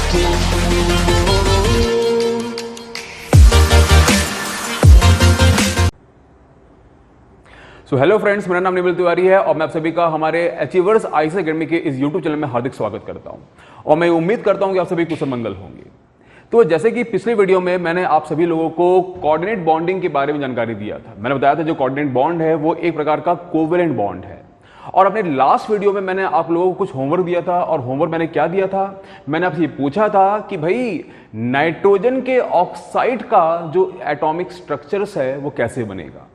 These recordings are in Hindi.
सो हेलो फ्रेंड्स, मेरा नाम निमिल तिवारी है और मैं आप सभी का हमारे अचीवर्स आईएएस अकेडमी के इस यूट्यूब चैनल में हार्दिक स्वागत करता हूं और मैं उम्मीद करता हूं कि आप सभी कुशल मंगल होंगे। तो जैसे कि पिछले वीडियो में मैंने आप सभी लोगों को कोऑर्डिनेट बॉन्डिंग के बारे में जानकारी दिया था। मैंने बताया था जो कोऑर्डिनेट बॉन्ड है वो एक प्रकार का कोवेलेंट बॉन्ड है। और अपने लास्ट वीडियो में मैंने आप लोगों को कुछ होमवर्क दिया था और होमवर्क मैंने क्या दिया था, मैंने आपसे ये पूछा था कि भाई नाइट्रोजन के ऑक्साइड का जो एटॉमिक स्ट्रक्चर्स है वो कैसे बनेगा।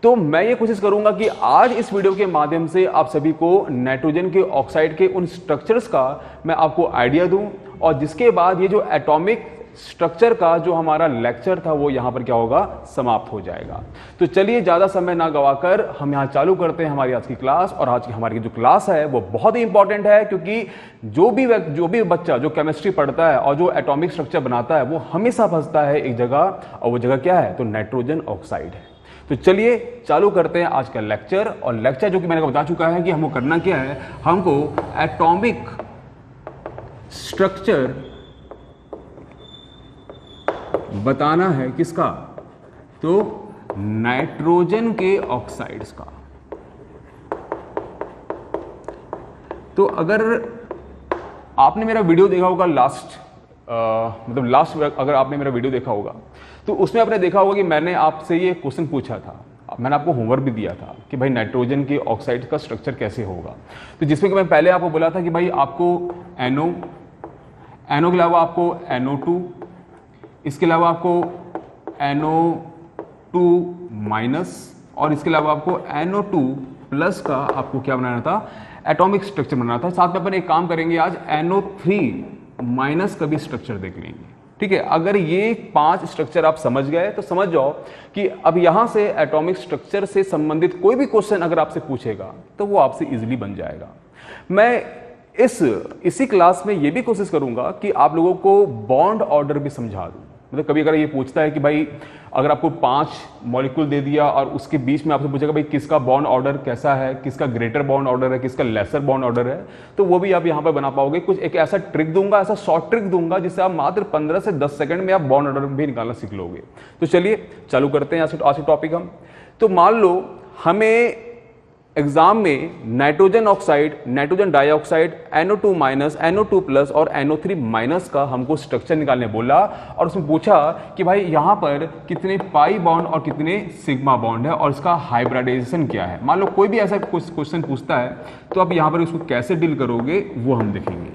तो मैं ये कोशिश करूंगा कि आज इस वीडियो के माध्यम से आप सभी को नाइट्रोजन के ऑक्साइड के उन स्ट्रक्चर्स का मैं आपको आइडिया दूं और जिसके बाद ये जो एटॉमिक स्ट्रक्चर का जो हमारा लेक्चर था वो यहां पर क्या होगा, समाप्त हो जाएगा। तो चलिए ज्यादा समय ना गवाकर हम यहां चालू करते हैं हमारी आज की क्लास। और आज की हमारी जो क्लास है वो बहुत ही इंपॉर्टेंट है, क्योंकि जो भी बच्चा जो केमिस्ट्री पढ़ता है और जो एटॉमिक स्ट्रक्चर बनाता है वो हमेशा फंसता है एक जगह, और वो जगह क्या है, तो नाइट्रोजन ऑक्साइड है। तो चलिए चालू करते हैं आज का लेक्चर। और लेक्चर जो कि मैंने बता चुका है कि हमको करना क्या है, हमको एटॉमिक स्ट्रक्चर बताना है किसका, तो नाइट्रोजन के ऑक्साइड्स का। तो अगर आपने मेरा वीडियो देखा होगा लास्ट अगर आपने मेरा वीडियो देखा होगा तो उसमें आपने देखा होगा कि मैंने आपसे ये क्वेश्चन पूछा था। मैंने आपको होमवर्क भी दिया था कि भाई नाइट्रोजन के ऑक्साइड का स्ट्रक्चर कैसे होगा। तो जिसमें कि मैं पहले आपको बोला था कि भाई आपको एनओ के अलावा आपको NO2, इसके अलावा आपको NO2 माइनस और इसके अलावा आपको NO2 प्लस का आपको क्या बनाना था, एटॉमिक स्ट्रक्चर बनाना था। साथ में अपन एक काम करेंगे, आज NO3 माइनस का भी स्ट्रक्चर देख लेंगे। ठीक है, अगर ये 5 स्ट्रक्चर आप समझ गए तो समझ जाओ कि अब यहां से एटॉमिक स्ट्रक्चर से संबंधित कोई भी क्वेश्चन अगर आपसे पूछेगा तो वो आपसे इजीली बन जाएगा। मैं इसी क्लास में ये भी कोशिश करूंगा कि आप लोगों को बॉन्ड ऑर्डर भी समझा दूं। मतलब कभी अगर ये पूछता है कि भाई अगर आपको 5 मॉलिक्यूल दे दिया और उसके बीच में आपसे पूछेगा भाई किसका बॉन्ड ऑर्डर कैसा है, किसका ग्रेटर बॉन्ड ऑर्डर है, किसका लेसर बॉन्ड ऑर्डर है, तो वो भी आप यहां पर बना पाओगे। कुछ एक ऐसा ट्रिक दूंगा, ऐसा शॉर्ट ट्रिक दूंगा जिससे आप मात्र 15 से 10 सेकंड में आप बॉन्ड ऑर्डर भी निकालना सीख लोगे। तो चलिए चालू करते हैं आज के टॉपिक हम। तो मान लो हमें एग्जाम में nitrogen oxide, nitrogen dioxide, NO2 minus, NO2 plus और NO3 माइनस का हमको स्ट्रक्चर निकालने बोला और उसमें पूछा कि भाई यहां पर कितने पाई बॉन्ड और कितने सिग्मा बॉन्ड है और इसका हाइब्रिडाइजेशन क्या है। मान लो कोई भी ऐसा क्वेश्चन पूछता है तो आप यहां पर उसको कैसे डील करोगे वो हम देखेंगे।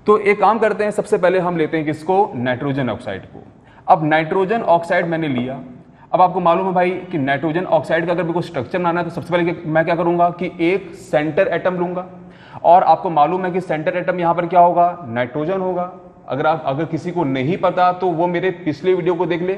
तो एक काम करते हैं, सबसे पहले हम लेते हैं किसको, नाइट्रोजन ऑक्साइड को। अब नाइट्रोजन ऑक्साइड मैंने लिया। अब आपको मालूम है भाई कि नाइट्रोजन ऑक्साइड का अगर मेरे को स्ट्रक्चर बनाना है तो सबसे पहले मैं क्या करूंगा कि एक सेंटर एटम लूंगा और आपको मालूम है कि सेंटर एटम यहां पर क्या होगा, नाइट्रोजन होगा। अगर किसी को नहीं पता तो वो मेरे पिछले वीडियो को देख ले।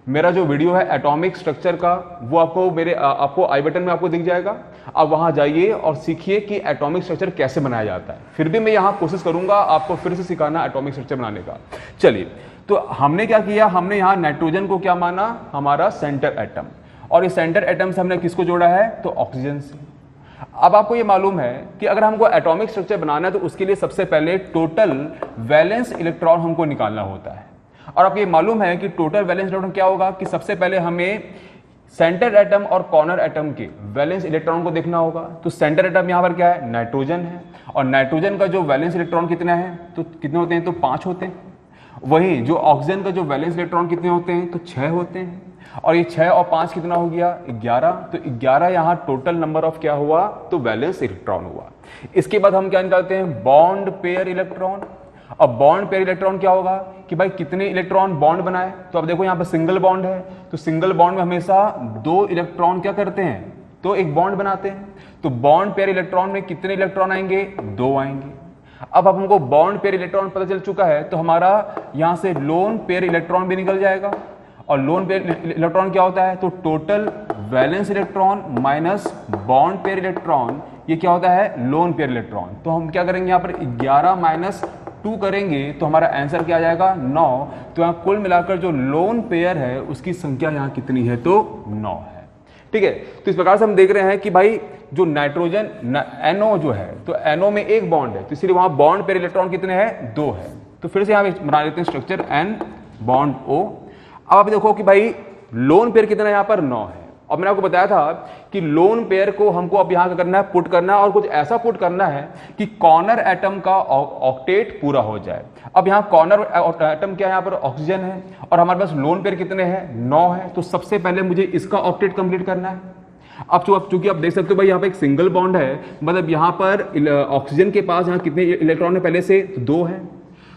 मेरा जो वीडियो है एटॉमिक स्ट्रक्चर का वो आपको आई बटन में आपको दिख जाएगा। आप वहां जाइए और सीखिए कि एटॉमिक स्ट्रक्चर कैसे बनाया जाता है। फिर भी मैं यहां कोशिश करूंगा आपको फिर से सिखाना एटॉमिक स्ट्रक्चर बनाने का। चलिए, तो हमने क्या किया, हमने यहां नाइट्रोजन को क्या माना, हमारा सेंटर एटम, और इस सेंटर एटम से हमने किसको जोड़ा है, तो ऑक्सीजन से। अब आपको ये मालूम है कि अगर हमको एटॉमिक स्ट्रक्चर बनाना है तो उसके लिए सबसे पहले टोटल वैलेंस इलेक्ट्रॉन हमको निकालना होता है। और आपको ये मालूम है कि टोटल वैलेंस इलेक्ट्रॉन क्या होगा कि सबसे पहले हमें सेंटर एटम और कॉर्नर एटम के वैलेंस इलेक्ट्रॉन को देखना होगा। तो सेंटर एटम यहां पर क्या है, नाइट्रोजन है, और नाइट्रोजन का जो वैलेंस इलेक्ट्रॉन कितना है, तो कितने होते हैं, तो 5 होते हैं। वही जो ऑक्सीजन का जो वैलेंस इलेक्ट्रॉन कितने होते हैं, तो 6 होते हैं। और ये 6 और 5 कितना हो गया, 11। तो 11 यहां टोटल नंबर ऑफ क्या हुआ, तो वैलेंस इलेक्ट्रॉन हुआ। इसके बाद हम क्या निकालते हैं, बॉन्ड पेयर इलेक्ट्रॉन। अब बॉन्ड पेयर इलेक्ट्रॉन क्या होगा कि भाई कितने इलेक्ट्रॉन बॉन्ड बनाए, तो अब देखो यहां पर सिंगल बॉन्ड है, तो सिंगल बॉन्ड में हमेशा 2 इलेक्ट्रॉन क्या करते हैं, तो एक बॉन्ड बनाते हैं। तो बॉन्ड पेयर इलेक्ट्रॉन में कितने इलेक्ट्रॉन आएंगे, 2 आएंगे। अब हमको बॉन्ड पेयर इलेक्ट्रॉन पता चल चुका है तो हमारा यहां से लोन पेयर इलेक्ट्रॉन भी निकल जाएगा। और लोन पेयर इलेक्ट्रॉन क्या होता है, तो total valence electron minus bond pair electron, ये क्या होता है, लोन पेयर इलेक्ट्रॉन। तो हम क्या करेंगे, यहां पर 11 माइनस 2 करेंगे तो हमारा आंसर क्या आ जाएगा, 9। तो यहां कुल मिलाकर जो लोन पेयर है उसकी संख्या यहां कितनी है, तो 9 है। ठीक है, तो इस प्रकार से हम देख रहे हैं कि भाई जो नाइट्रोजन NO जो है, तो NO में एक बॉन्ड है, तो इसलिए वहां बॉन्ड पेयर इलेक्ट्रॉन कितने हैं, 2 है। तो फिर से यहाँ पे बना लेते हैं स्ट्रक्चर N बॉन्ड O। अब आप देखो कि भाई लोन पेयर कितना है, यहाँ पर 9 है, और मैंने आपको बताया था कि लोन पेयर को हमको अब यहाँ क्या करना है, पुट करना है, और कुछ ऐसा पुट करना है कि कॉर्नर एटम का ऑक्टेट पूरा हो जाए। अब यहाँ कॉर्नर एटम क्या है, यहाँ पर ऑक्सीजन है, और हमारे पास लोन पेयर कितने हैं, 9 है। तो सबसे पहले मुझे इसका ऑक्टेट कंप्लीट करना है। अब चूंकि आप देख सकते हो भाई यहाँ पे एक सिंगल बॉन्ड है, मतलब यहाँ पर ऑक्सीजन के पास यहाँ कितने इलेक्ट्रॉन है पहले से, तो 2 है।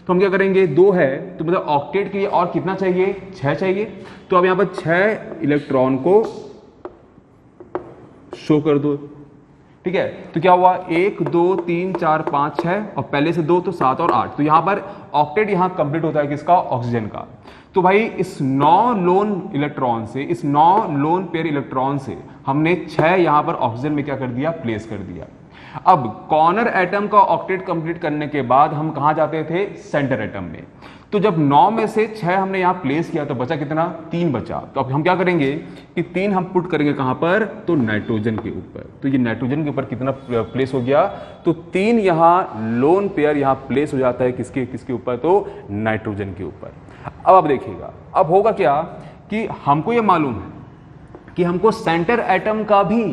तो हम क्या करेंगे, 2 है तो मतलब ऑक्टेट के लिए और कितना चाहिए, 6 चाहिए। तो अब यहाँ पर 6 इलेक्ट्रॉन को शो कर दो, ठीक है। तो क्या हुआ, 1 2 3 4 5 6, और पहले से 2 तो 7 और 8। तो यहां पर ऑक्टेट यहां कंप्लीट होता है किसका, ऑक्सीजन का। तो भाई इस 9 लोन इलेक्ट्रॉन से, इस 9 लोन पेयर इलेक्ट्रॉन से हमने 6 यहां पर ऑक्सीजन में क्या कर दिया, प्लेस कर दिया। अब कॉर्नर एटम का ऑक्टेट कंप्लीट करने के बाद हम कहां जाते थे, सेंटर एटम में। तो जब 9 में से 6 हमने यहां प्लेस किया तो बचा कितना, 3 बचा। तो अब हम क्या करेंगे कि 3 हम पुट करेंगे कहां पर, तो नाइट्रोजन के ऊपर। तो ये नाइट्रोजन के ऊपर कितना प्लेस हो गया, तो 3 यहां लोन पेयर यहां प्लेस हो जाता है किसके ऊपर, तो नाइट्रोजन के ऊपर। अब आप देखिएगा, अब होगा क्या कि हमको ये मालूम है कि हमको सेंटर एटम का भी,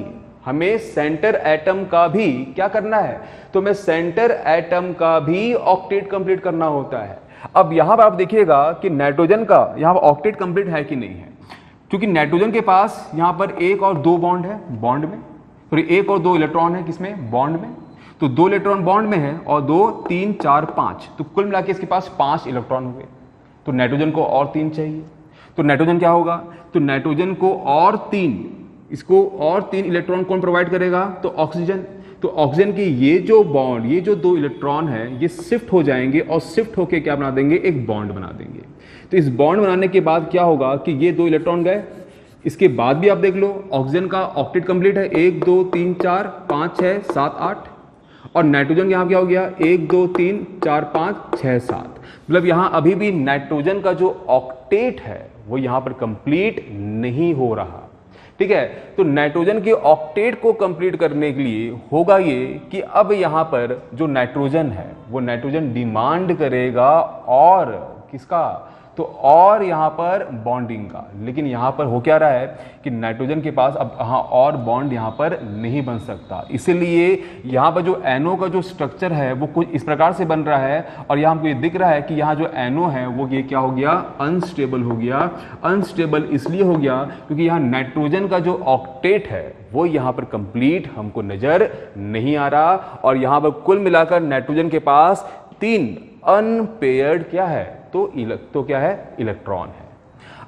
हमें सेंटर एटम का भी क्या करना है, तो हमें सेंटर एटम का भी ऑक्टेट कंप्लीट करना होता है। अब यहां पर आप देखिएगा कि नाइट्रोजन का यहां पर ऑक्टेट कंप्लीट है कि नहीं है, क्योंकि नाइट्रोजन के पास यहां पर 1 और 2 बॉन्ड है, बॉन्ड में, फिर 1 और 2 इलेक्ट्रॉन है किसमें, बॉन्ड में। तो 2 इलेक्ट्रॉन बॉन्ड में है और 2 3 4 5, तो कुल मिला के इसके पास 5 इलेक्ट्रॉन हुए। तो नाइट्रोजन को और 3 चाहिए। तो नाइट्रोजन क्या होगा, तो नाइट्रोजन को और 3, इसको और 3 इलेक्ट्रॉन कौन प्रोवाइड करेगा, तो ऑक्सीजन। तो ऑक्सीजन की ये जो बॉन्ड, ये जो 2 इलेक्ट्रॉन है, ये शिफ्ट हो जाएंगे और शिफ्ट होके क्या बना देंगे, एक बॉन्ड बना देंगे। तो इस बॉन्ड बनाने के बाद क्या होगा कि ये 2 इलेक्ट्रॉन गए। इसके बाद भी आप देख लो ऑक्सीजन का ऑक्टेट कंप्लीट है, 1 2 3 4 5 6 7 8, और नाइट्रोजन यहां क्या हो गया, 1 2 3 4 5 6 7। मतलब यहां अभी भी नाइट्रोजन का जो ऑक्टेट है वो यहां पर कंप्लीट नहीं हो रहा, ठीक है। तो नाइट्रोजन के ऑक्टेट को कंप्लीट करने के लिए होगा ये कि अब यहां पर जो नाइट्रोजन है वो नाइट्रोजन डिमांड करेगा और किसका, तो और यहां पर बॉन्डिंग का। लेकिन यहां पर हो क्या रहा है कि नाइट्रोजन के पास अब यहां और बॉन्ड यहां पर नहीं बन सकता, इसलिए यहां पर जो NO का जो स्ट्रक्चर है वो कुछ इस प्रकार से बन रहा है। और यहां हमको ये दिख रहा है कि यहां जो NO है वो ये क्या हो गया, अनस्टेबल हो गया। अनस्टेबल इसलिए हो गया क्योंकि यहां नाइट्रोजन का जो ऑक्टेट है वो यहां पर कंप्लीट हमको नजर नहीं आ रहा, और यहां पर कुल मिलाकर नाइट्रोजन के पास 3 अनपेयर्ड क्या है, तो क्या है, इलेक्ट्रॉन है।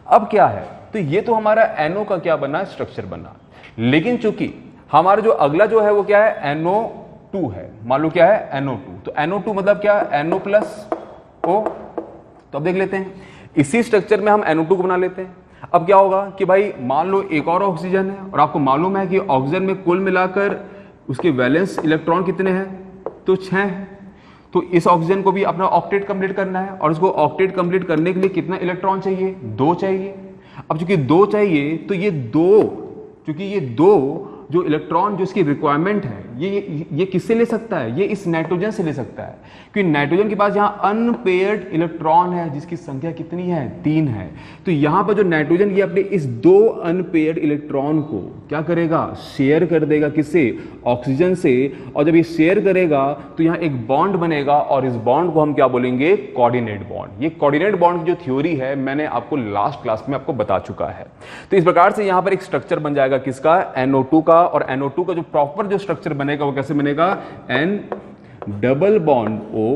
अब क्या है, तो ये तो हमारा NO का क्या बना, स्ट्रक्चर बना। लेकिन चूंकि हमारा जो अगला जो है वो क्या है, NO2 है। मान लो क्या है, NO2। तो NO2 मतलब क्या, NO प्लस O। तो अब देख लेते हैं, इसी स्ट्रक्चर में हम NO2 को बना लेते हैं। अब क्या होगा कि भाई मान लो एक और ऑक्सीजन है, और आपको मालूम है कि ऑक्सीजन में कुल मिलाकर उसके वैलेंस इलेक्ट्रॉन कितने हैं, तो 6 हैं। तो इस ऑक्सीजन को भी अपना ऑक्टेट कंप्लीट करना है, और इसको ऑक्टेट कंप्लीट करने के लिए कितना इलेक्ट्रॉन चाहिए, 2 चाहिए। अब चूंकि 2 चाहिए तो ये 2 जो इलेक्ट्रॉन जो इसकी रिक्वायरमेंट है ये किससे ले सकता है, ये इस नाइट्रोजन से ले सकता है, क्योंकि नाइट्रोजन के पास यहाँ अनपेयर्ड इलेक्ट्रॉन है जिसकी संख्या कितनी है, 3 है। तो यहाँ पर जो नाइट्रोजन ये अपने इस 2 अनपेयर्ड इलेक्ट्रॉन को क्या करेगा, शेयर कर देगा, किससे, ऑक्सीजन से। और जब ये शेयर करेगा तो यहाँ एक बॉन्ड बनेगा, और इस बॉन्ड को हम क्या बोलेंगे, कोऑर्डिनेट बॉन्ड। ये कोऑर्डिनेट बॉन्ड की जो थ्योरी है मैंने आपको लास्ट क्लास में आपको बता चुका है। तो इस प्रकार से यहाँ पर एक स्ट्रक्चर बन जाएगा किसका, NO2 का। और NO2 का जो प्रॉपर जो स्ट्रक्चर बनेगा वो कैसे बनेगा, N डबल बॉन्ड O,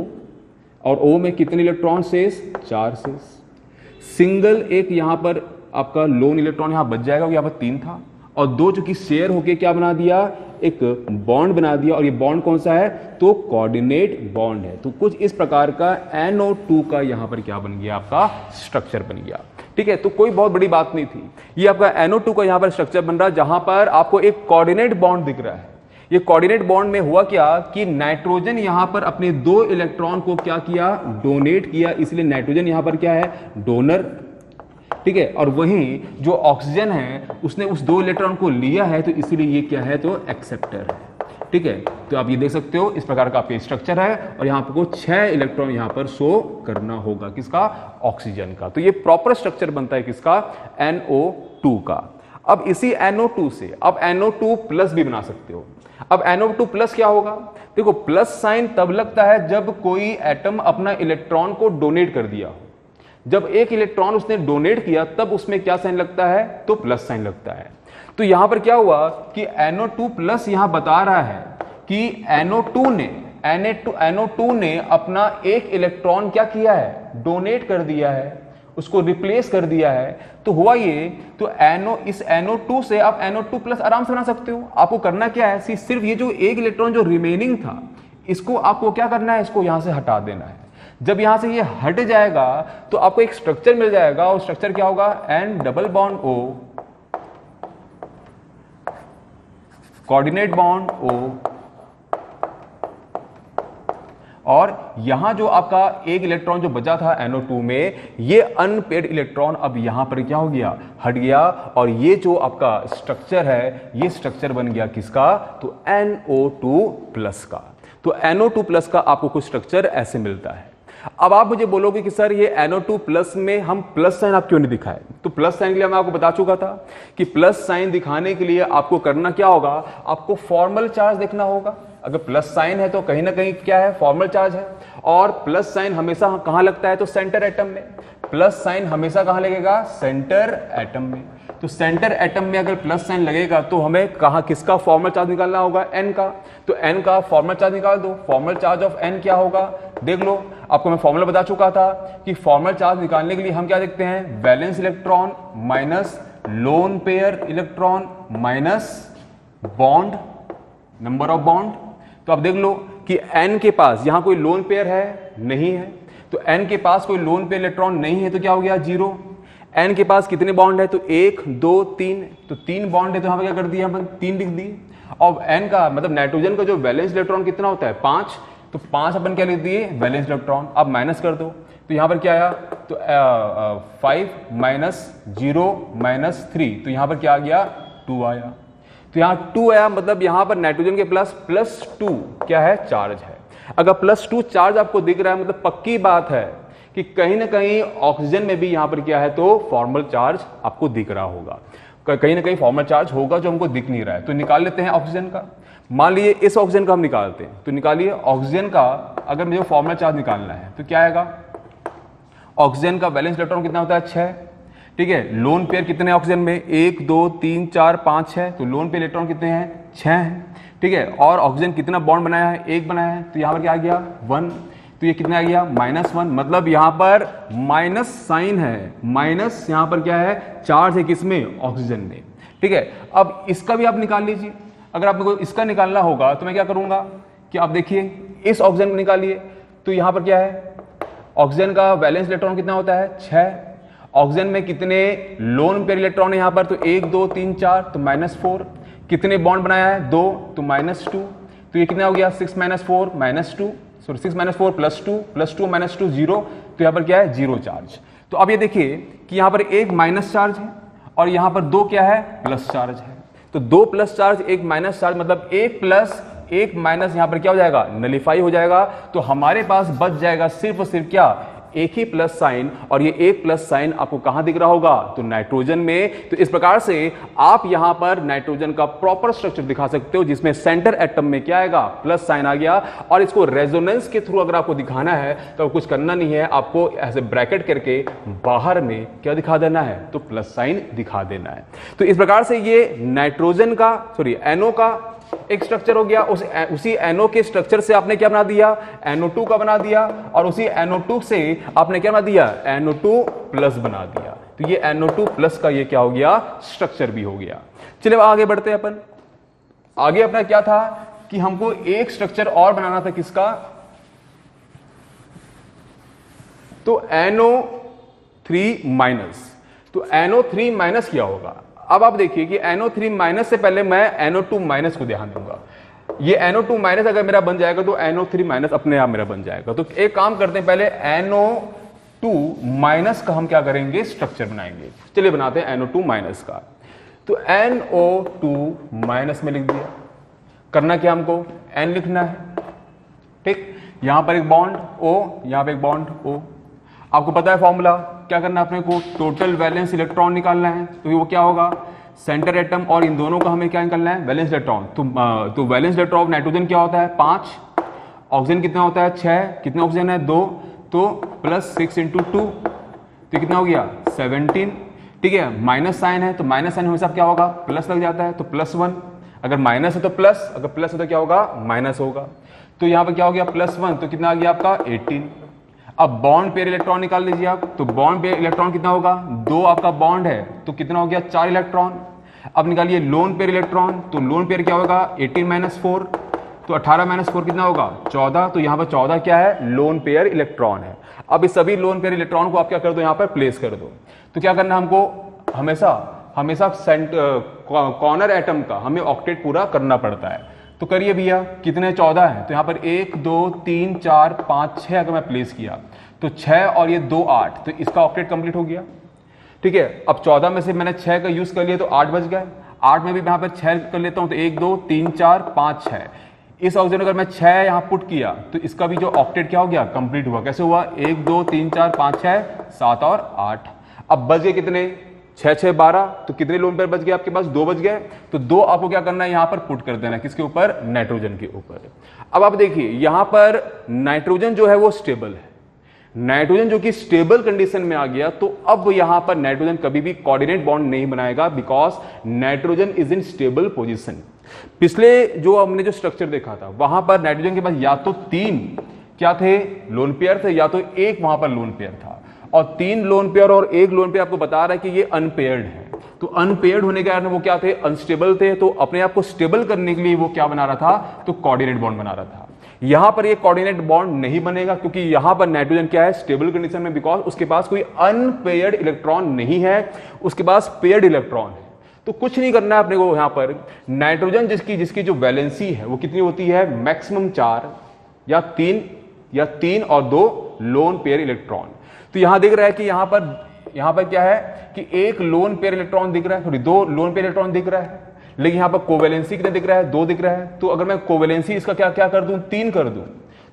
और O में कितने इलेक्ट्रॉन शेष, 4 शेष। सिंगल एक यहां पर आपका लोन इलेक्ट्रॉन यहां बच जाएगा, यहाँ पर 3 था, और 2 जो कि शेयर होके क्या बना दिया, एक बॉन्ड बना दिया। और ये बॉन्ड कौन सा है, तो कोऑर्डिनेट बॉन्ड है। तो कुछ इस प्रकार का NO2 का यहां पर क्या बन गया, आपका स्ट्रक्चर बन गया, ठीक है। तो कोई बहुत बड़ी बात नहीं थी, ये आपका NO2 का यहां पर स्ट्रक्चर बन रहा है, जहां पर आपको एक कोऑर्डिनेट बॉन्ड दिख रहा है। ये कोऑर्डिनेट बॉन्ड में हुआ क्या कि नाइट्रोजन यहां पर अपने 2 इलेक्ट्रॉन को क्या किया, डोनेट किया, इसलिए नाइट्रोजन यहां पर क्या है, डोनर, ठीक है। और वहीं जो ऑक्सीजन है उसने उस 2 इलेक्ट्रॉन को लिया है, तो इसीलिए ये क्या है, तो एक्सेप्टर है। ठीक है, तो आप ये देख सकते हो इस प्रकार का आपका स्ट्रक्चर है और यहाँ आपको 6 इलेक्ट्रॉन यहाँ पर शो करना होगा, किसका, ऑक्सीजन का। तो ये प्रॉपर स्ट्रक्चर बनता है किसका, NO2 का। अब इसी NO2 से अब NO2 प्लस भी बना सकते हो। अब NO2 प्लस क्या होगा, देखो प्लस साइन तब लगता है जब कोई एटम अपना इलेक्ट्रॉन को डोनेट कर दिया हो। जब एक इलेक्ट्रॉन उसने डोनेट किया तब उसमें क्या साइन लगता है, तो प्लस साइन लगता है। तो यहां पर क्या हुआ कि NO2 प्लस यहां बता रहा है कि NO2 ने अपना एक इलेक्ट्रॉन क्या किया है, डोनेट कर दिया है, उसको रिप्लेस कर दिया है। तो हुआ ये, तो इस NO2 से आप NO2 प्लस आराम से बना सकते हो। आपको करना क्या है, सिर्फ ये जो एक इलेक्ट्रॉन जो रिमेनिंग था इसको आपको क्या करना है, इसको यहां से हटा देना है। जब यहां से ये हट जाएगा तो आपको एक स्ट्रक्चर मिल जाएगा और स्ट्रक्चर क्या होगा, N double bond O coordinate bond O, और यहां जो आपका एक इलेक्ट्रॉन जो बचा था NO2 में, ये अनपेड इलेक्ट्रॉन अब यहां पर क्या हो गया, हट गया, और ये जो आपका स्ट्रक्चर है ये स्ट्रक्चर बन गया किसका, तो NO2 प्लस का। तो NO2 प्लस का आपको कुछ स्ट्रक्चर ऐसे मिलता है। अब आप मुझे बोलोगे कि सर ये NO2 प्लस में हम प्लस साइन आप क्यों नहीं दिखाए। तो प्लस साइन के लिए मैं आपको बता चुका था कि प्लस साइन दिखाने के लिए आपको करना क्या होगा, आपको फॉर्मल चार्ज देखना होगा। अगर प्लस साइन है तो कहीं ना कहीं क्या है, फॉर्मल चार्ज है, और प्लस साइन हमेशा कहां लगता है, तो सेंटर एटम में। प्लस साइन हमेशा कहां लगेगा, सेंटर एटम में। तो सेंटर एटम में अगर प्लस साइन लगेगा तो हमें कहां किसका फॉर्मल चार्ज निकालना होगा, N का। तो N का फॉर्मल चार्ज निकाल दो। फॉर्मल चार्ज ऑफ N क्या होगा, देख लो, आपको मैं फॉर्मूला बता चुका था कि फॉर्मल चार्ज निकालने के लिए हम क्या देखते हैं, valence electron minus lone pair electron minus bond, number of bond. तो अब देख लो कि N के पास यहां कोई लोन पेयर है, नहीं है। तो N के पास कोई लोन पेयर इलेक्ट्रॉन नहीं है तो क्या हो गया, 0। N के पास कितने बॉन्ड है, तो 1 2 3, तो 3 बॉन्ड है, तो यहां पर क्या कर दिया अपन, 3 लिख दिए। और N का मतलब नाइट्रोजन का जो वैलेंस इलेक्ट्रॉन कितना होता है, 5, तो 5 अपन क्या लिख दिए, वैलेंस इलेक्ट्रॉन। अब माइनस कर दो, तो यहां पर क्या आया, तो 5 माइनस 0 माइनस 3, तो यहां पर क्या आ गया, 2 आया। तो यहां 2 आया, मतलब यहां पर नाइट्रोजन के +2 क्या है, चार्ज है। अगर +2 चार्ज आपको दिख रहा है मतलब पक्की बात है कि कहीं ना कहीं ऑक्सीजन में भी यहां पर क्या है, तो फॉर्मल चार्ज आपको दिख रहा होगा, कहीं ना कहीं फॉर्मल चार्ज होगा जो हमको दिख नहीं रहा है। तो निकाल लेते हैं ऑक्सीजन का। मान लीजिए इस ऑक्सीजन का हम निकालते हैं, तो निकालिए ऑक्सीजन का, अगर मुझे फॉर्मल चार्ज निकालना है तो क्या आएगा, ऑक्सीजन का वैलेंस इलेक्ट्रॉन कितना होता है, 6, ठीक है। लोन पेयर कितने ऑक्सीजन में, 1 2 3 4 5 6, तो लोन पेयर इलेक्ट्रॉन कितने हैं, 6 हैं, ठीक है। और ऑक्सीजन कितना बॉन्ड बनाया है, 1 बनाया है, तो यहां पर क्या आ गया, 1, तो ये कितना आ गया, -1, मतलब यहां पर माइनस साइन है, माइनस यहां पर क्या है, चार्ज है किसमें, ऑक्सीजन में, ठीक है। अब इसका भी आप निकाल लीजिए। अगर आपको इसका निकालना होगा तो मैं क्या करूंगा कि आप देखिए इस ऑक्सीजन को निकालिए, तो यहां पर क्या है, ऑक्सीजन का वैलेंस इलेक्ट्रॉन कितना होता है, 6। ऑक्सीजन में कितने लोन पेयर इलेक्ट्रॉन है यहां पर, तो 1 2 3 4, तो -4। कितने बॉन्ड बनाया है, 2, तो -2, तो ये कितना हो गया, 6 - 4 -2, सॉरी 6 - 4 +2 +2 -2 0, तो यहां पर क्या है, 0 चार्ज। तो अब ये देखिए कि यहां पर एक माइनस चार्ज है और यहां पर 2 क्या है, प्लस चार्ज है। तो 2 प्लस चार्ज 1 माइनस चार्ज, मतलब 1 प्लस 1 माइनस यहां पर क्या हो जाएगा, नलिफाई हो जाएगा। तो हमारे पास बच जाएगा सिर्फ और सिर्फ क्या, एक ही प्लस साइन, और ये एक प्लस साइन आपको कहां दिख रहा होगा, तो नाइट्रोजन में। तो इस प्रकार से आप यहां पर नाइट्रोजन का प्रॉपर स्ट्रक्चर दिखा सकते हो, जिसमें सेंटर एटम में क्या आएगा, प्लस साइन आ गया। और इसको रेजोनेंस के थ्रू अगर आपको दिखाना है तो कुछ करना नहीं है, आपको ऐसे ब्रैकेट करके बाहर में क्या दिखा देना है, तो प्लस साइन दिखा देना है। तो इस प्रकार से ये नाइट्रोजन का, सॉरी NO का एक स्ट्रक्चर हो गया। उसी NO के स्ट्रक्चर से आपने क्या बना दिया, NO2 का बना दिया, और उसी NO2 से आपने क्या बना दिया, NO2 प्लस बना दिया। तो ये NO2 प्लस का ये क्या हो गया, स्ट्रक्चर भी हो गया। चलिए आगे बढ़ते हैं अपन। आगे अपना क्या था कि हमको एक स्ट्रक्चर और बनाना था, किसका, तो NO3-। तो NO3- क्या होगा, अब आप देखिए कि NO3- से पहले मैं NO2- को ध्यान दूंगा। ये NO2- अगर मेरा बन जाएगा तो NO3- अपने आप मेरा बन जाएगा। तो एक काम करते हैं, पहले NO2- का हम क्या करेंगे, स्ट्रक्चर बनाएंगे। चलिए बनाते हैं NO2- का। तो NO2- में लिख दिया। करना क्या हमको, N लिखना है, ठीक। यहां पर एक बॉन्ड O, यहां पे एक बॉन्ड O। आपको पता है फॉर्मूला, क्या करना है अपने को, टोटल वैलेंस इलेक्ट्रॉन निकालना है। तो वो क्या होगा, सेंटर एटम और इन दोनों का हमें क्या निकालना है, वैलेंस इलेक्ट्रॉन। तो वैलेंस इलेक्ट्रॉन ऑफ नाइट्रोजन क्या होता है, 5, ऑक्सीजन कितना होता है 6, कितने ऑक्सीजन है 2, तो प्लस 6 × 2, तो कितना हो गया 17, ठीक है। माइनस साइन है तो माइनस साइन हमेशा क्या होगा, प्लस लग जाता है, तो +1। अगर माइनस है तो प्लस, अगर प्लस है तो क्या होगा, माइनस होगा। तो यहाँ पे क्या हो गया +1, तो कितना आ गया आपका 18। अब बॉन्ड पेयर इलेक्ट्रॉन निकाल लीजिए आप, तो बॉन्ड पेयर इलेक्ट्रॉन कितना होगा, 2 आपका बॉन्ड है तो कितना हो गया 4 इलेक्ट्रॉन। अब निकालिए लोन पेयर इलेक्ट्रॉन, तो लोन पेयर क्या होगा 18 - 4, तो 18 - 4 कितना होगा 14। तो यहाँ पर 14 क्या है, लोन पेयर इलेक्ट्रॉन है। अब इस सभी लोन पेयर इलेक्ट्रॉन को आप क्या कर दो, यहाँ पर प्लेस कर दो। तो क्या करना है हमको, हमेशा कॉर्नर एटम का हमें ऑक्टेट पूरा करना पड़ता है। तो करिए भैया, कितने 14 है, तो यहाँ पर 1 2 3 4 5 6 अगर मैं प्लेस किया तो 6 और ये 2 8, तो इसका ऑक्टेट कंप्लीट हो गया, ठीक है। अब 14 में से मैंने 6 का यूज कर लिया तो 8 बच गए। 8 में भी यहाँ पर 6 कर लेता हूँ तो 1 2 3 4 5 6। इस ऑक्सीजन अगर मैं 6 यहाँ पुट किया तो इसका भी जो ऑक्टेट क्या हो गया, कंप्लीट हुआ। कैसे हुआ, 1 2 3 4 5 6 7 और 8। अब बच गए कितने, 6 6 12, तो कितने लोन पेयर बच गए आपके पास, 2 बच गए। तो 2 आपको क्या करना है, यहां पर पुट कर देना है, किसके ऊपर, नाइट्रोजन के ऊपर। अब आप देखिए यहां पर नाइट्रोजन जो है वो स्टेबल है। नाइट्रोजन जो कि स्टेबल कंडीशन में आ गया, तो अब यहां पर नाइट्रोजन कभी भी कोऑर्डिनेट बॉन्ड नहीं बनाएगा, because nitrogen is in stable position. पिछले जो हमने जो स्ट्रक्चर देखा था वहां पर नाइट्रोजन के पास या तो 3 क्या थे, लोन पेयर थे, या तो 1 वहां पर लोन पेयर था। और 3 लोन पेयर और 1 लोन पेयर आपको बता रहा है कि ये अनपेयर्ड है। तो अनपेयर्ड होने के कारण वो क्या थे, अनस्टेबल थे। तो अपने आप को स्टेबल करने के लिए वो क्या बना रहा था, तो कोऑर्डिनेट बॉन्ड बना रहा था। यहां पर ये कोऑर्डिनेट बॉन्ड नहीं बनेगा, क्योंकि यहां पर नाइट्रोजन क्या है, स्टेबल कंडीशन में, बिकॉज उसके पास कोई अनपेयर्ड इलेक्ट्रॉन नहीं है, उसके पास पेयर्ड इलेक्ट्रॉन है। तो कुछ नहीं करना है अपने को, यहां पर नाइट्रोजन जिसकी जो वैलेंसी है वो कितनी होती है, मैक्सिमम 4 या 3 और 2 लोन पेयर इलेक्ट्रॉन। तो यहां दिख रहा है कि यहां पर क्या है कि 1 लोन पेयर इलेक्ट्रॉन दिख रहा है, सॉरी 2 लोन पेयर इलेक्ट्रॉन दिख रहा है, लेकिन यहां पर कोवेलेंसी कितने दिख रहा है, 2 दिख रहा है। तो अगर मैं कोवेलेंसी इसका क्या कर दूं, 3 कर दूं,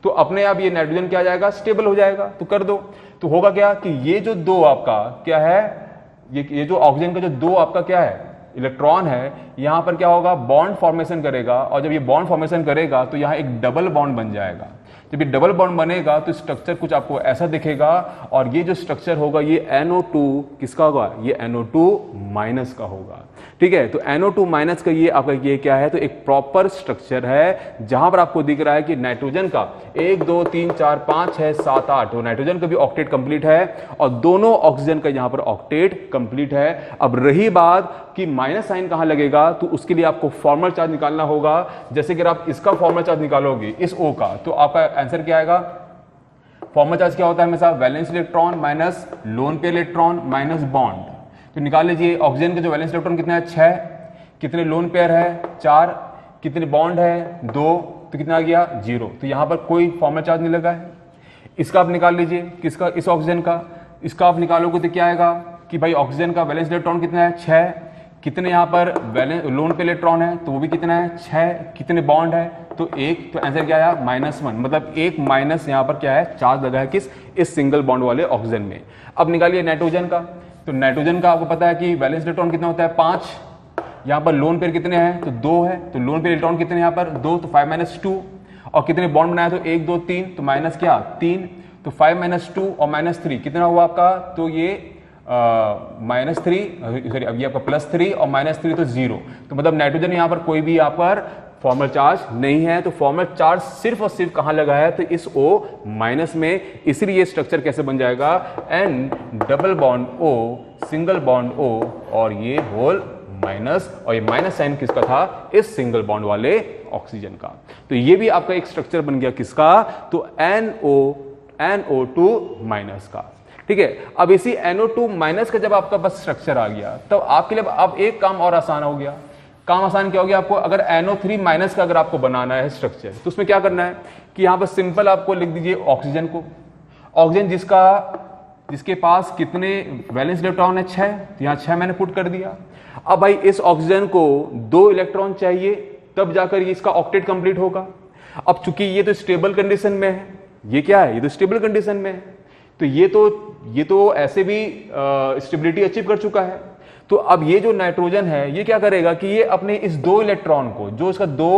तो अपने आप ये नाइट्रोजन क्या आ जाएगा, स्टेबल हो जाएगा। तो कर दो, तो होगा क्या कि ये जो 2 आपका क्या है, ये जो ऑक्सीजन का जो 2 आपका क्या है इलेक्ट्रॉन है, यहां पर क्या होगा, बॉन्ड फॉर्मेशन करेगा। और जब ये बॉन्ड फॉर्मेशन करेगा तो यहां एक डबल बॉन्ड बन जाएगा। जब ये डबल बॉन्ड बनेगा तो स्ट्रक्चर कुछ आपको ऐसा दिखेगा, और ये जो स्ट्रक्चर होगा ये NO2 किसका होगा, ये NO2- का होगा, ठीक है। तो NO2- का ये आपका ये क्या है, तो एक प्रॉपर स्ट्रक्चर है जहां पर आपको दिख रहा है कि नाइट्रोजन का 1 2 3 4 5 6 7 8, तो नाइट्रोजन का भी ऑक्टेट कंप्लीट है और दोनों ऑक्सीजन का यहां पर ऑक्टेट कंप्लीट है। अब रही बात कि माइनस साइन कहां लगेगा, तो उसके लिए आपको फॉर्मल चार्ज निकालना होगा। जैसे कि अगर आप इसका फॉर्मल चार्ज निकालोगे इस O का, तो आपका आंसर क्या आएगा, फॉर्मल चार्ज क्या होता है हमेशा, valence electron minus lone pair electron minus bond. तो निकाल लीजिए ऑक्सीजन का जो वैलेंस इलेक्ट्रॉन कितना है 6, कितने लोन पेयर है 4, कितने बॉन्ड है 2, तो कितना आ गया 0। तो यहां पर कोई फॉर्मल चार्ज नहीं लगा है। इसका आप निकाल लीजिए, किसका, इस ऑक्सीजन का, इसका आप निकालोगे तो क्या आएगा कि भाई ऑक्सीजन का वैलेंस इलेक्ट्रॉन कितना है 6, कितने यहाँ पर लोन पे इलेक्ट्रॉन है, तो वो भी कितना है 6, कितने बॉन्ड है तो 1, तो आंसर क्या आया -1, मतलब 1 माइनस यहाँ पर क्या है, चार्ज लगा है किस, इस सिंगल बॉन्ड वाले ऑक्सीजन में। अब निकालिए नाइट्रोजन का, तो नाइट्रोजन का आपको पता है कि वैलेंस इलेक्ट्रॉन कितना होता है 5, यहाँ पर लोन पेयर कितने हैं, तो 2 है, तो लोन पेयर इलेक्ट्रॉन कितने यहाँ पर 2, तो 5 - 2, और कितने बॉन्ड बनाया तो 1 2 3, तो माइनस क्या 3, तो 5 - 2 और -3 कितना हुआ आपका, तो ये -3, सॉरी अब ये आपका +3 और -3 तो 0, तो मतलब नाइट्रोजन यहाँ पर कोई भी यहाँ पर फॉर्मल चार्ज नहीं है। तो फॉर्मल चार्ज सिर्फ और सिर्फ कहाँ लगा है, तो इस O- में, इसलिए ये स्ट्रक्चर कैसे बन जाएगा, N double bond O single bond O और ये होल माइनस, और ये माइनस साइन किसका था, इस सिंगल बॉन्ड वाले ऑक्सीजन का। तो ये भी आपका एक स्ट्रक्चर बन गया किसका, तो NO2- का, ठीक है। अब इसी NO2- का जब आपका बस स्ट्रक्चर आ गया, तब आपके लिए अब एक काम और आसान हो गया। काम आसान क्या हो गया आपको, अगर NO3- का अगर आपको बनाना है स्ट्रक्चर, तो उसमें क्या करना है कि यहां पर सिंपल आपको लिख दीजिए ऑक्सीजन को, ऑक्सीजन जिसके पास कितने वैलेंस इलेक्ट्रॉन है 6, तो यहां 6 मैंने पुट कर दिया। अब भाई इस ऑक्सीजन को 2 इलेक्ट्रॉन चाहिए, तब जाकर ये इसका ऑक्टेट कंप्लीट होगा। अब चूंकि ये तो स्टेबल कंडीशन में है, ये क्या है, ये तो स्टेबल कंडीशन में है, तो ये तो ऐसे भी स्टेबिलिटी अचीव कर चुका है। तो अब ये जो नाइट्रोजन है ये क्या करेगा कि ये अपने इस 2 इलेक्ट्रॉन को, जो इसका 2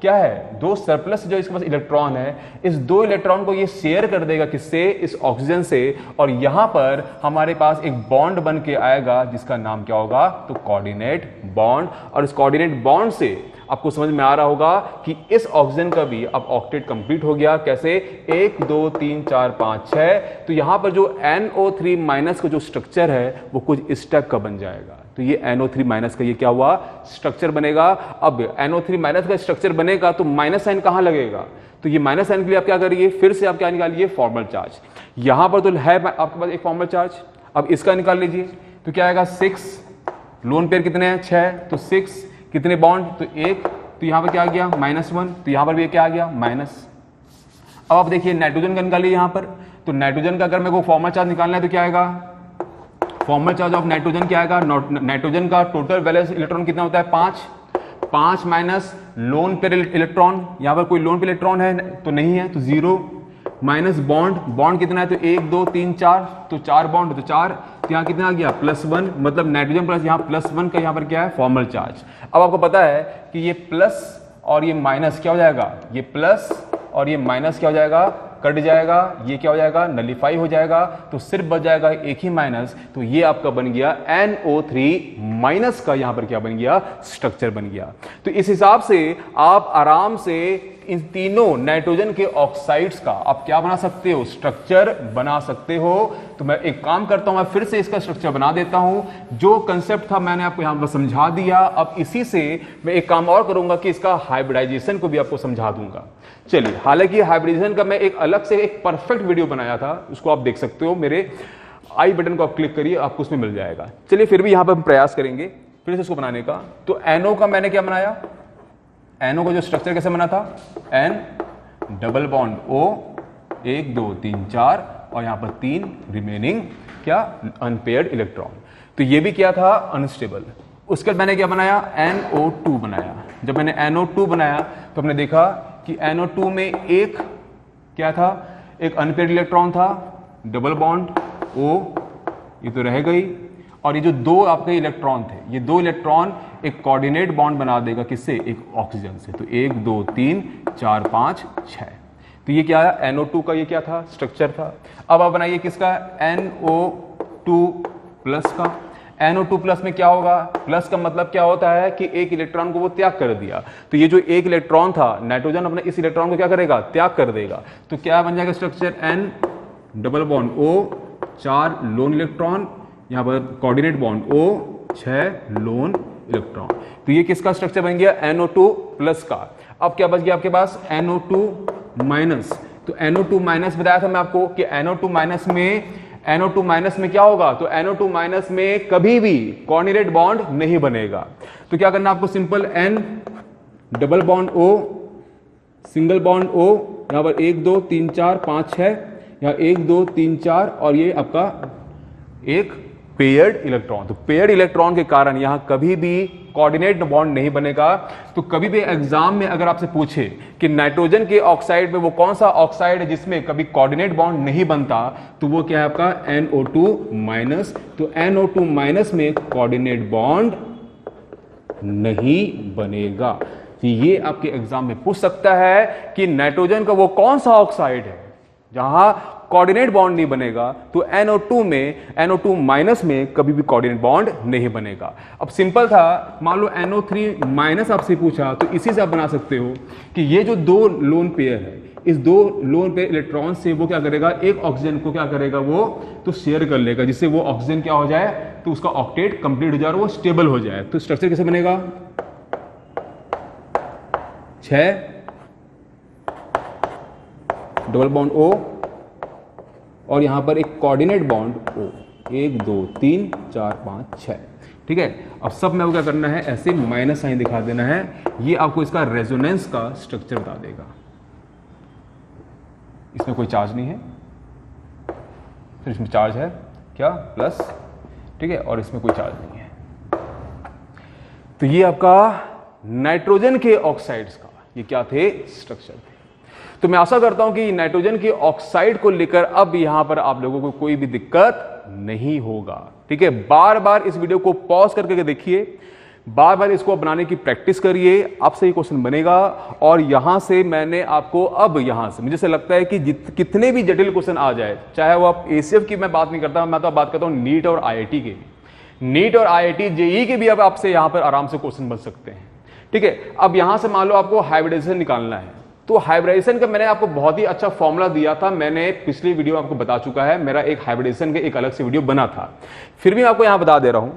क्या है, 2 सरप्लस जो इसके पास इलेक्ट्रॉन है, इस 2 इलेक्ट्रॉन को ये शेयर कर देगा किससे, इस ऑक्सीजन से, और यहां पर हमारे पास एक बॉन्ड बन के आएगा जिसका नाम क्या होगा, तो कोऑर्डिनेट बॉन्ड। और इस कोऑर्डिनेट बॉन्ड से आपको समझ में आ रहा होगा कि इस ऑक्सीजन का भी अब ऑक्टेट कंप्लीट हो गया। कैसे, 1 2 3 4 5 6। तो यहां पर जो NO3 माइनस का जो स्ट्रक्चर है वो कुछ इस टाइप का बन जाएगा। तो ये NO3 माइनस का ये क्या हुआ, स्ट्रक्चर बनेगा। अब NO3 माइनस का स्ट्रक्चर बनेगा तो माइनस साइन कहां लगेगा, तो ये माइनस साइन के लिए आप क्या करिए, फिर से आप क्या निकालिए, फॉर्मल चार्ज। यहां पर तो है आपके पास एक फॉर्मल चार्ज, अब इसका निकाल लीजिए। तो क्या आएगा, 6, लोन पेयर कितने हैं, 6, तो 6 कितने बॉन्ड, तो 1, तो यहां पर क्या आ गया, -1, तो यहां पर भी क्या आ गया, माइनस। अब आप देखिए नाइट्रोजन का निकालिए यहां पर, तो नाइट्रोजन का अगर मेरे को फॉर्मल चार्ज निकालना है तो क्या आएगा, फॉर्मल चार्ज ऑफ नाइट्रोजन क्या आएगा, नाइट्रोजन का टोटल वैलेंस इलेक्ट्रॉन कितना होता है, 5 माइनस लोन पेयर इलेक्ट्रॉन, यहां पर कोई लोन पेयर इलेक्ट्रॉन है तो नहीं है, तो 0, माइनस बॉन्ड कितना है, तो 1 2 3 4, तो 4 बॉन्ड, तो 4, तो यहाँ कितना आ गया, +1, मतलब नाइट्रोजन प्लस यहाँ +1 का यहाँ पर क्या है, फॉर्मल चार्ज। अब आपको पता है कि ये प्लस और ये माइनस क्या हो जाएगा, ये प्लस और ये माइनस क्या हो जाएगा, कट जाएगा, ये क्या हो जाएगा, नलीफाई हो जाएगा, तो सिर्फ बच जाएगा एक ही माइनस। तो ये आपका बन गया NO3 माइनस का यहां पर क्या बन गया, स्ट्रक्चर बन गया। तो इस हिसाब से आप आराम से इन तीनों नाइट्रोजन के ऑक्साइड्स का आप क्या बना सकते हो, स्ट्रक्चर बना सकते हो। तो मैं एक काम करता हूं, मैं फिर से इसका स्ट्रक्चर बना देता हूं। जो कंसेप्ट था मैंने आपको यहां पर समझा दिया। अब इसी से मैं एक काम और करूंगा कि इसका हाइब्रिडाइजेशन को भी आपको समझा दूंगा। चलिए, हालांकि हाइब्रिडाइजेशन का मैं एक अलग से एक परफेक्ट वीडियो बनाया था, उसको आप देख सकते हो, मेरे आई बटन को आप क्लिक करिए, आपको उसमें मिल जाएगा। चलिए फिर भी यहां पर हम प्रयास करेंगे फिर से इसको बनाने का। तो NO का मैंने क्या बनाया, NO का जो स्ट्रक्चर कैसे बना था, N डबल बॉन्ड O, 1 2 3 4, और यहां पर 3 रिमेनिंग क्या, अनपेयर्ड इलेक्ट्रॉन। तो ये भी क्या था, अनस्टेबल। उसके बाद मैंने क्या बनाया, NO2 बनाया। जब मैंने NO2 बनाया तो हमने देखा कि NO2 में एक क्या था, एक अनपेयर्ड इलेक्ट्रॉन था, डबल बॉन्ड O, ये तो रह गई, और ये जो 2 आपके इलेक्ट्रॉन थे, ये 2 इलेक्ट्रॉन एक कोऑर्डिनेट बॉन्ड बना देगा किससे, एक ऑक्सीजन से। तो 1 2 3 4 5 6, तो ये क्या है, NO2 का ये क्या था, स्ट्रक्चर था। अब आप बनाइए किसका, NO2 प्लस का। NO2 प्लस में क्या होगा, प्लस का मतलब क्या होता है कि एक इलेक्ट्रॉन को वो त्याग कर दिया। तो ये जो एक इलेक्ट्रॉन था, नाइट्रोजन अपने इस इलेक्ट्रॉन को क्या करेगा, त्याग कर देगा। तो क्या बन जाएगा structure, N double bond O, 4 loan electron, यहां पर coordinate bond O, 6 loan electron. तो ये किसका स्ट्रक्चर बन गया, NO2 प्लस का। अब क्या बच गया आपके पास, NO2 माइनस। तो NO2 माइनस बताया था मैं आपको कि NO2 माइनस में क्या होगा, तो NO2 माइनस में कभी भी कोऑर्डिनेट बॉन्ड नहीं बनेगा। तो क्या करना आपको, simple N double bond O, single bond O, यहां पर 1 2 3 4 5 6, यहां 1 2 3 4, और ये आपका एक पेयर्ड इलेक्ट्रॉन। तो पेयर्ड इलेक्ट्रॉन के कारण यहां कभी भी कोऑर्डिनेट बॉन्ड नहीं बनेगा। तो कभी भी एग्जाम में अगर आपसे पूछे कि नाइट्रोजन के ऑक्साइड में वो कौन सा ऑक्साइड है जिसमें कभी कोऑर्डिनेट बॉन्ड नहीं बनता, तो वो क्या है आपका, NO2 माइनस। तो NO2 माइनस में कोऑर्डिनेट बॉन्ड नहीं बनेगा। तो ये आपके एग्जाम में पूछ सकता है कि नाइट्रोजन का वो कौन सा ऑक्साइड है जहां कोऑर्डिनेट बॉन्ड नहीं बनेगा। तो NO2 माइनस में कभी भी कोऑर्डिनेट बॉन्ड नहीं बनेगा। अब सिंपल था, मान लो NO3 माइनस आपसे पूछा, तो इसी से आप बना सकते हो कि ये जो 2 लोन पेयर है, इस 2 लोन पेयर इलेक्ट्रॉन से वो क्या करेगा, एक ऑक्सीजन को क्या करेगा, वो तो शेयर कर लेगा, जिससे वो ऑक्सीजन क्या हो जाए, तो उसका ऑक्टेट कंप्लीट हो जाए और वो स्टेबल हो जाए। तो स्ट्रक्चर कैसे बनेगा, 6 डबल बॉन्ड O, और यहां पर एक कोऑर्डिनेट बॉन्ड O, 1 2 3 4 5 6। ठीक है, अब सब में क्या करना है, ऐसे माइनस साइन दिखा देना है। ये आपको इसका रेजोनेंस का स्ट्रक्चर बता देगा। इसमें कोई चार्ज नहीं है, फिर इसमें चार्ज है क्या, प्लस, ठीक है, और इसमें कोई चार्ज नहीं है। तो ये आपका नाइट्रोजन के ऑक्साइड्स का ये क्या थे, स्ट्रक्चर थे। तो मैं आशा करता हूं कि नाइट्रोजन के ऑक्साइड को लेकर अब यहां पर आप लोगों को कोई भी दिक्कत नहीं होगा। ठीक है, बार बार इस वीडियो को पॉज करके देखिए, बार बार इसको बनाने की प्रैक्टिस करिए, आपसे ये क्वेश्चन बनेगा। और यहां से मैंने आपको, अब यहां से मुझे से लगता है कि कितने भी जटिल क्वेश्चन आ जाए, चाहे वो आप एसीएफ की मैं बात नहीं करता, मैं तो बात करता हूं नीट और आईआईटी के, नीट और आईआईटी जेईई के भी अब आपसे यहां पर आराम से क्वेश्चन बन सकते हैं। ठीक है, अब यहां से मान लो आपको हाइब्रिडाइजेशन निकालना है, तो हाइब्रिडाइजेशन का मैंने आपको बहुत ही अच्छा फॉर्मूला दिया था, मैंने पिछली वीडियो आपको बता चुका है, मेरा एक हाइब्रिडाइजेशन के एक अलग से वीडियो बना था, फिर भी मैं आपको यहां बता दे रहा हूं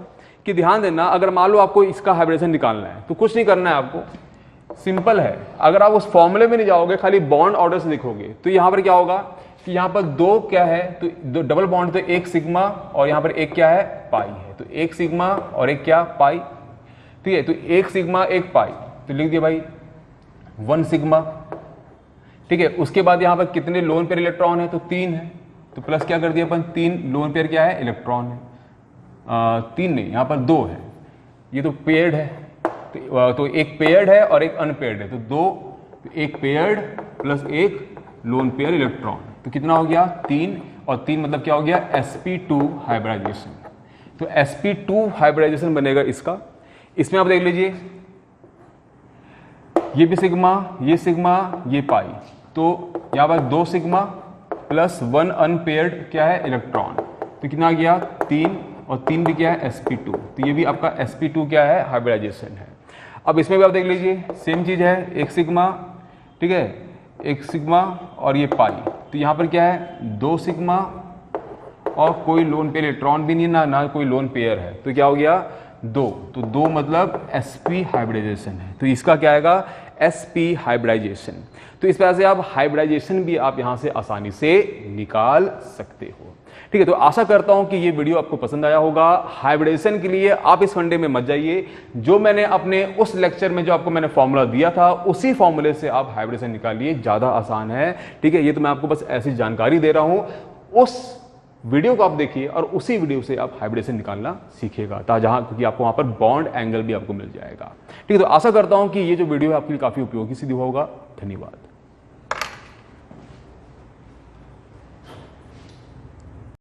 कि ध्यान देना, अगर मान लो आपको इसका हाइब्रिडेशन निकालना है तो कुछ नहीं करना है आपको, सिंपल है। अगर आप उस फॉर्मूले में नहीं जाओगे, खाली बॉन्ड ऑर्डर से लिखोगे, तो यहां पर क्या होगा कि यहां पर दो क्या है, तो दो डबल बॉन्ड, तो एक सिग्मा और यहां पर एक क्या है, पाई है, तो एक सिग्मा और एक क्या, पाई। ठीक है, तो एक सिग्मा एक पाई, तो लिख दिया भाई 1 सिग्मा। ठीक है, उसके बाद यहां पर कितने लोन पेयर इलेक्ट्रॉन है, तो 3 है, तो प्लस क्या कर दिया अपन, 3 लोन पेयर क्या है, इलेक्ट्रॉन है। 3 नहीं, यहां पर 2 है, ये तो पेयर्ड है, तो एक पेयर्ड है और एक अनपेयर्ड है, तो 2, तो एक पेयर्ड प्लस एक लोन पेयर इलेक्ट्रॉन, तो कितना हो गया, 3, और 3 मतलब क्या हो गया, sp2 हाइब्रिडाइजेशन। तो sp2 हाइब्रिडाइजेशन बनेगा इसका। इसमें आप देख लीजिए, ये भी सिग्मा, ये पाई, तो यहां पर 2 सिग्मा प्लस 1 अनपेयर्ड क्या है, इलेक्ट्रॉन, तो कितना आ गया, 3, और 3 भी क्या है, sp2, तो ये भी आपका sp2 क्या है, हाइब्रिडाइजेशन है। अब इसमें भी आप देख लीजिए, सेम चीज है, एक सिग्मा, ठीक है, एक सिग्मा और ये पाई, तो यहां पर क्या है, 2 सिग्मा और कोई लोन पेयर इलेक्ट्रॉन भी नहीं, ना कोई लोन पेयर है, तो क्या हो गया, 2, तो 2 मतलब sp हाइब्रिडाइजेशन है, तो इसका क्या आएगा, sp हाइब्रिडाइजेशन। तो इस तरह से आप हाइब्रिडाइजेशन भी आप यहां से आसानी से निकाल सकते हो। ठीक है, तो आशा करता हूं कि ये वीडियो आपको पसंद आया होगा। हाइब्रिडेशन के लिए आप इस फंडे में मत जाइए, जो मैंने अपने उस लेक्चर में जो आपको मैंने फॉर्मूला दिया था, उसी फॉर्मूले से आप हाइब्रिडेशन निकालिए, ज्यादा आसान है। ठीक है, ये तो मैं आपको बस ऐसी जानकारी दे रहा हूं, उस वीडियो को आप देखिए और उसी वीडियो से आप हाइब्रिडेशन निकालना सीखिएगा, जहां क्योंकि आपको वहां पर बॉन्ड एंगल भी आपको मिल जाएगा। ठीक है, तो आशा करता हूं कि ये जो वीडियो है आपके लिए काफी उपयोगी सिद्ध होगा। धन्यवाद।